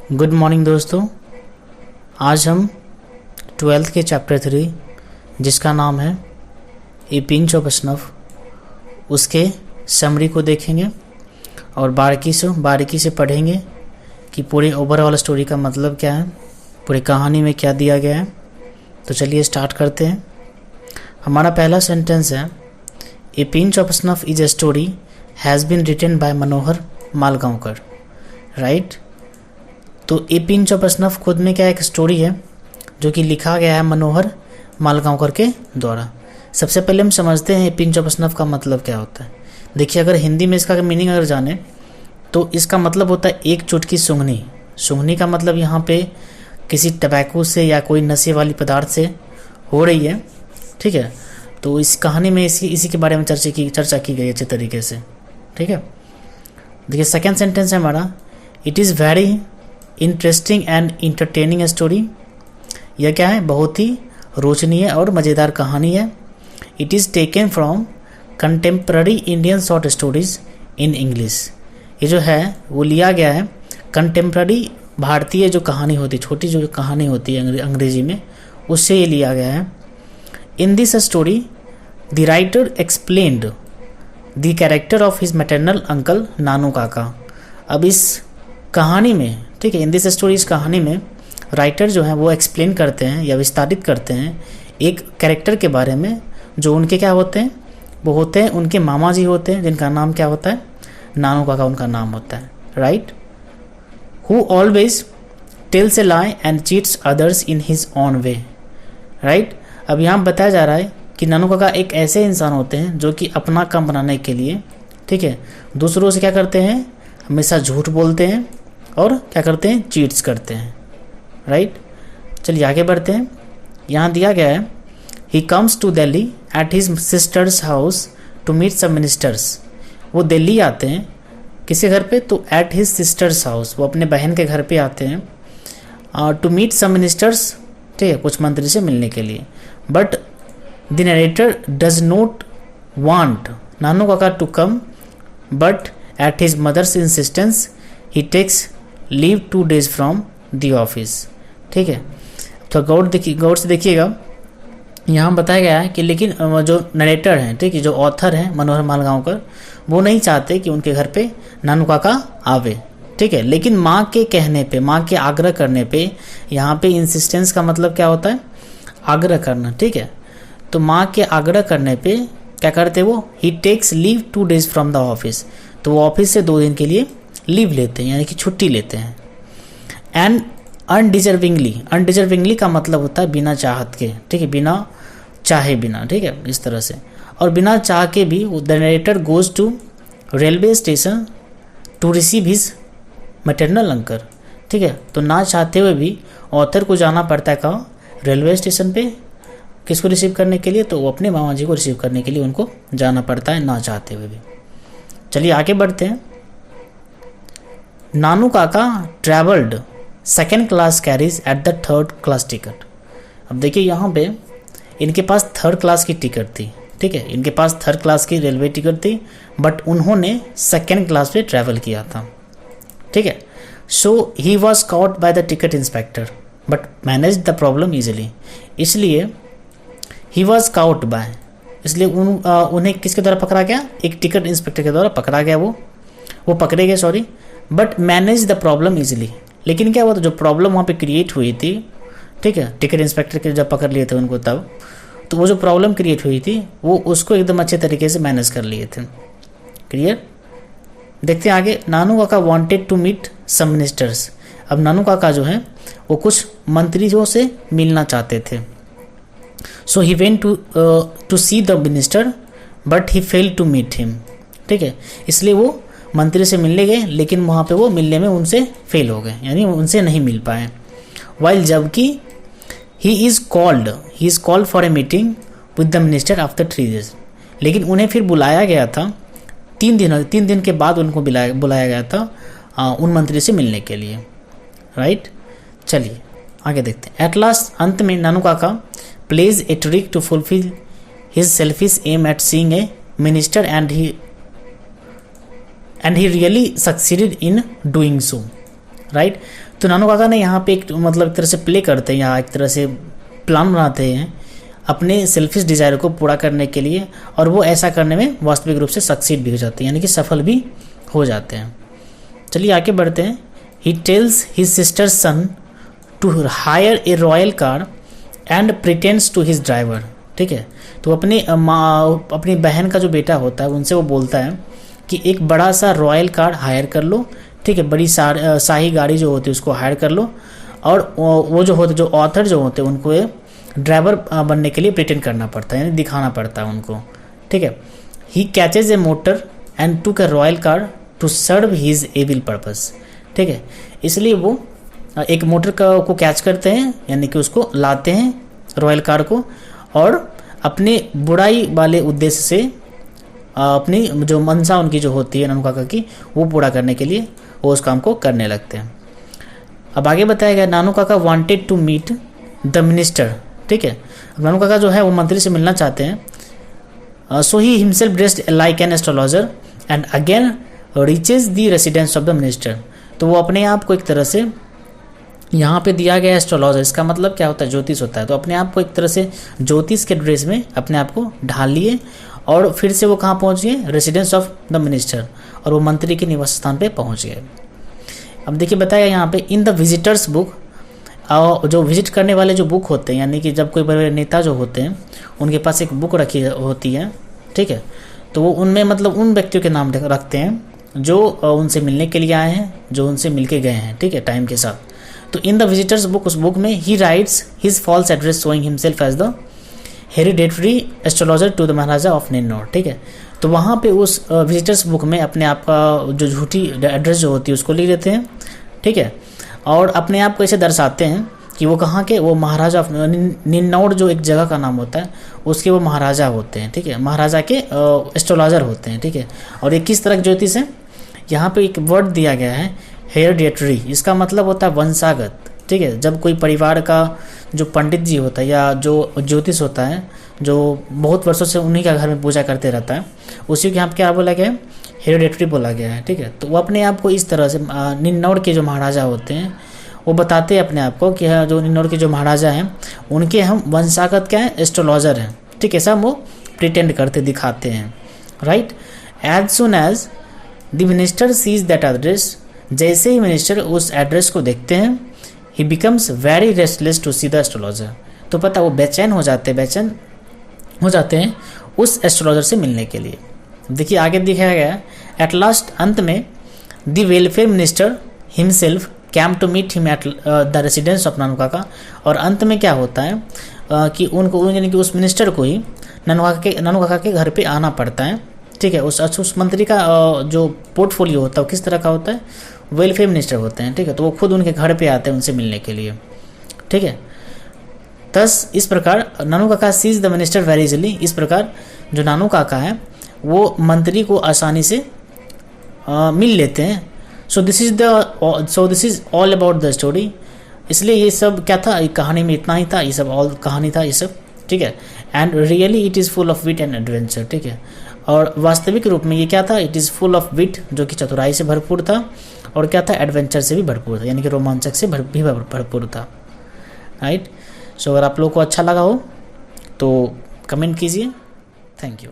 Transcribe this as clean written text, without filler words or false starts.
Good morning दोस्तों। आज हम 12th के चैप्टर 3 जिसका नाम है ए पिंच ऑफ स्नफ उसके समरी को देखेंगे और बारीकी से पढ़ेंगे कि पूरे ओवरऑल स्टोरी का मतलब क्या है, पूरी कहानी में क्या दिया गया है। तो चलिए स्टार्ट करते हैं। हमारा पहला सेंटेंस है a pinch of snuff is a story has been written by Manohar Malgaonkar. Right. तो ए पिंच ऑफ स्नफ खुद में क्या एक स्टोरी है जो कि लिखा गया है मनोहर मालगांवकर के द्वारा। सबसे पहले हम समझते हैं ए पिंच ऑफ स्नफ का मतलब क्या होता है। देखिए, अगर हिंदी में इसका मीनिंग अगर जाने तो इसका मतलब होता है एक चुटकी सूंघनी। सूंघनी का मतलब यहाँ पे किसी टबैको से या कोई नशे वाली पदार्थ से हो रही है। ठीक है, तो इस कहानी में इसी के बारे में चर्चा की गई अच्छे तरीके से। ठीक है, देखिए सेकेंड सेंटेंस है हमारा it is very interesting and entertaining story. यह क्या है, बहुत ही रोचनीय और मज़ेदार कहानी है। It is taken from contemporary Indian short stories in English. ये जो है वो लिया गया है कंटेम्प्ररी भारतीय जो कहानी होती है, छोटी जो कहानी होती है अंग्रेजी में, उससे ये लिया गया है। In this story the writer explained the character of his maternal uncle Nanu Kaka. अब इस कहानी में, ठीक है, इन दिस स्टोरी इस कहानी में राइटर जो है वो एक्सप्लेन करते हैं या विस्तारित करते हैं एक कैरेक्टर के बारे में जो उनके क्या होते हैं, वो होते हैं उनके मामा जी होते हैं जिनका नाम क्या होता है, नानू काका उनका नाम होता है। Right. Who always tells A lie and cheats others in his own way. Right. अब यहाँ बताया जा रहा है कि नानू काका एक ऐसे इंसान होते हैं जो कि अपना काम बनाने के लिए, ठीक है, दूसरों से क्या करते हैं, हमेशा झूठ बोलते हैं और क्या करते हैं, चीट्स करते हैं। राइट। चलिए आगे बढ़ते हैं। यहाँ दिया गया है he comes to Delhi at his sister's house to meet some ministers. वो दिल्ली आते हैं किसी घर पे, तो एट हिज सिस्टर्स हाउस, वो अपने बहन के घर पे आते हैं टू मीट सम मिनिस्टर्स, ठीक है, कुछ मंत्री से मिलने के लिए। But the narrator does not want Nanu Kaka to come, but at his mother's insistence he takes leave 2 days from the office. ठीक है, तो गौर से देखिएगा, यहाँ बताया गया है कि लेकिन जो नरेटर हैं, ठीक है, जो ऑथर हैं मनोहर मालगांवकर, वो नहीं चाहते कि उनके घर पे नानू काका आवे। ठीक है, लेकिन माँ के कहने पे, माँ के आग्रह करने पे, यहाँ पे इंसिस्टेंस का मतलब क्या होता है, आग्रह करना। ठीक है, तो माँ के आग्रह करने पे क्या करते वो, he takes leave 2 days from the office, तो वो ऑफिस से 2 दिन के लिए लीव लेते हैं, यानी कि छुट्टी लेते हैं। एंड अनडिजर्विंगली का मतलब होता है बिना चाहत के, ठीक है, बिना चाहे बिना, ठीक है, इस तरह से। और बिना चाह के भी the narrator goes to railway station to receive his maternal uncle. ठीक है, तो ना चाहते हुए भी ऑथर को जाना पड़ता है कहाँ, रेलवे स्टेशन पे, किसको रिसीव करने के लिए, तो वो अपने मामा जी को रिसीव करने के लिए उनको जाना पड़ता है ना चाहते हुए भी। चलिए आगे बढ़ते हैं। नानू काका travelled 2nd class carries at the 3rd class ticket. अब देखिए यहाँ पे इनके पास 3rd क्लास की टिकट थी। ठीक है, इनके पास 3rd क्लास की रेलवे टिकट थी, बट उन्होंने 2nd क्लास पे ट्रैवल किया था। ठीक है, so he was caught by the ticket inspector but manage the problem easily. इसलिए ही वॉज काउट बाय, इसलिए उन्हें किसके द्वारा पकड़ा गया, एक टिकट इंस्पेक्टर के द्वारा पकड़ा गया। वो पकड़े गए, sorry, but manage the problem easily. लेकिन क्या हुआ था, जो प्रॉब्लम वहाँ पे क्रिएट हुई थी, ठीक है, टिकट इंस्पेक्टर के जब पकड़ लिए थे उनको तब, तो वो जो प्रॉब्लम क्रिएट हुई थी वो उसको एकदम अच्छे तरीके से मैनेज कर लिए थे। क्लियर। देखते हैं आगे। Nanu Kaka wanted to meet some ministers. अब नानू काका जो है वो कुछ मंत्रियों से मिलना चाहते थे। So he went to see the minister but he failed to meet him. ठीक है, इसलिए वो मंत्री से मिलने गए, लेकिन वहाँ पे वो मिलने में उनसे फेल हो गए, यानी उनसे नहीं मिल पाए। वाइल जबकि he is called for a meeting with the minister after 3 days। लेकिन उन्हें फिर बुलाया गया था 3 दिन के बाद उनको बुलाया गया था उन मंत्री से मिलने के लिए। राइट। चलिए आगे देखते हैं। एट लास्ट, अंत में Nanu Kaka plays a trick to fulfil his selfish aim at seeing a minister and he really succeeded in doing so. Right. तो नानू काका ने यहाँ पे एक मतलब एक तरह से प्ले करते हैं, यहाँ एक तरह से प्लान बनाते हैं अपने सेल्फिश डिज़ायर को पूरा करने के लिए, और वो ऐसा करने में वास्तविक रूप से सक्सीड भी हो जाते हैं, यानी कि सफल भी हो जाते हैं। चलिए आगे बढ़ते हैं। He tells his sister son to hire a royal car and pretends to his driver. ठीक है, तो अपनी बहन का जो बेटा होता है उनसे वो बोलता है कि एक बड़ा सा रॉयल कार हायर कर लो। ठीक है, बड़ी शाही गाड़ी जो होती है उसको हायर कर लो, और वो जो होते, जो ऑथर जो होते हैं उनको ड्राइवर बनने के लिए प्रिटेंड करना पड़ता है, यानी दिखाना पड़ता है उनको। ठीक है, he catches a motor and took a royal car to serve his evil purpose. ठीक है, इसलिए वो एक मोटर को कैच करते हैं, यानी कि उसको लाते हैं रॉयल कार को, और अपने बुराई वाले उद्देश्य से अपनी जो मनसा उनकी जो होती है नानू काका की, वो पूरा करने के लिए वो उस काम को करने लगते हैं। अब आगे बताया गया, Nanu Kaka wanted to meet the minister. ठीक है, नानू काका जो है वो मंत्री से मिलना चाहते हैं। So he himself dressed like an astrologer and again reaches the residence of the minister. तो वो अपने आप को एक तरह से यहाँ पे दिया गया एस्ट्रोलॉजर, इसका मतलब क्या होता है, ज्योतिष होता है। तो अपने आप को एक तरह से ज्योतिष के ड्रेस में अपने आप को ढाल लिए, और फिर से वो कहाँ पहुँच गए, रेसिडेंस ऑफ द मिनिस्टर, और वो मंत्री के निवास स्थान पे पहुँच गए। अब देखिए बताया यहाँ पे, इन द विजिटर्स बुक, जो विजिट करने वाले जो बुक होते हैं, यानी कि जब कोई बड़े नेता जो होते हैं उनके पास एक बुक रखी होती है। ठीक है, तो वो उनमें मतलब उन व्यक्तियों के नाम रखते हैं जो उनसे मिलने के लिए आए हैं, जो उनसे मिल के गए हैं। ठीक है, टाइम के साथ। तो इन द विजिटर्स बुक, उस बुक में he writes his false address showing himself as the hereditary astrologer to the Maharaja of Ninnaur. ठीक है, तो वहाँ पे उस विजिटर्स बुक में अपने आप का जो झूठी एड्रेस जो होती है उसको लिख देते हैं। ठीक है, और अपने आप को ऐसे दर्शाते हैं कि वो कहाँ के, वो महाराजा ऑफ निन्नौर जो एक जगह का नाम होता है उसके वो महाराजा होते हैं। ठीक है, महाराजा के एस्ट्रोलॉजर होते हैं। ठीक है, और ये किस तरह की ज्योतिष है, यहाँ पे एक वर्ड दिया गया है हेरिडेटरी, इसका मतलब होता है वंशागत। ठीक है, जब कोई परिवार का जो पंडित जी होता है या जो ज्योतिष होता है, जो बहुत वर्षों से उन्हीं का घर में पूजा करते रहता है, उसी के यहाँ पे क्या बोला गया है, हेरिडेटरी बोला गया है। ठीक है, तो वो अपने आप को इस तरह से निन्नौर के जो महाराजा होते हैं वो बताते हैं अपने आप को कि जो निन्नौर के जो महाराजा हैं उनके हम वंशागत क्या है, एस्ट्रोलॉजर हैं। ठीक है, सब वो प्रिटेंड करते दिखाते हैं। Right, as soon as the minister sees that address, जैसे ही मिनिस्टर उस एड्रेस को देखते हैं, he becomes very restless to see the astrologer. तो पता वो बेचैन हो जाते हैं उस एस्ट्रोलॉजर से मिलने के लिए। देखिए आगे दिखाया गया, एट लास्ट, अंत में the welfare minister himself came to meet him at the residence of Nanu Kaka. और अंत में क्या होता है कि उनको, यानी कि उस मिनिस्टर को ही नानू काका के घर पे आना पड़ता है। ठीक है, उस मंत्री का जो पोर्टफोलियो होता है वो किस तरह का होता है, वेलफेयर मिनिस्टर होते हैं। ठीक है, तो वो खुद उनके घर पे आते हैं उनसे मिलने के लिए। ठीक है, थस इस प्रकार Nanu Kaka sees the minister very easily, इस प्रकार जो नानू काका है वो मंत्री को आसानी से मिल लेते हैं। So this is all about the story. इसलिए ये सब क्या था, कहानी में इतना ही था, ये सब ऑल कहानी था ये सब। ठीक है, and really it is full of wit and adventure. ठीक है, और वास्तविक रूप में ये क्या था, it is full of wit, जो कि चतुराई से भरपूर था, और क्या था, एडवेंचर से भी भरपूर था, यानी कि रोमांचक से भी भरपूर था। राइट, सो अगर आप लोगों को अच्छा लगा हो तो कमेंट कीजिए। Thank you.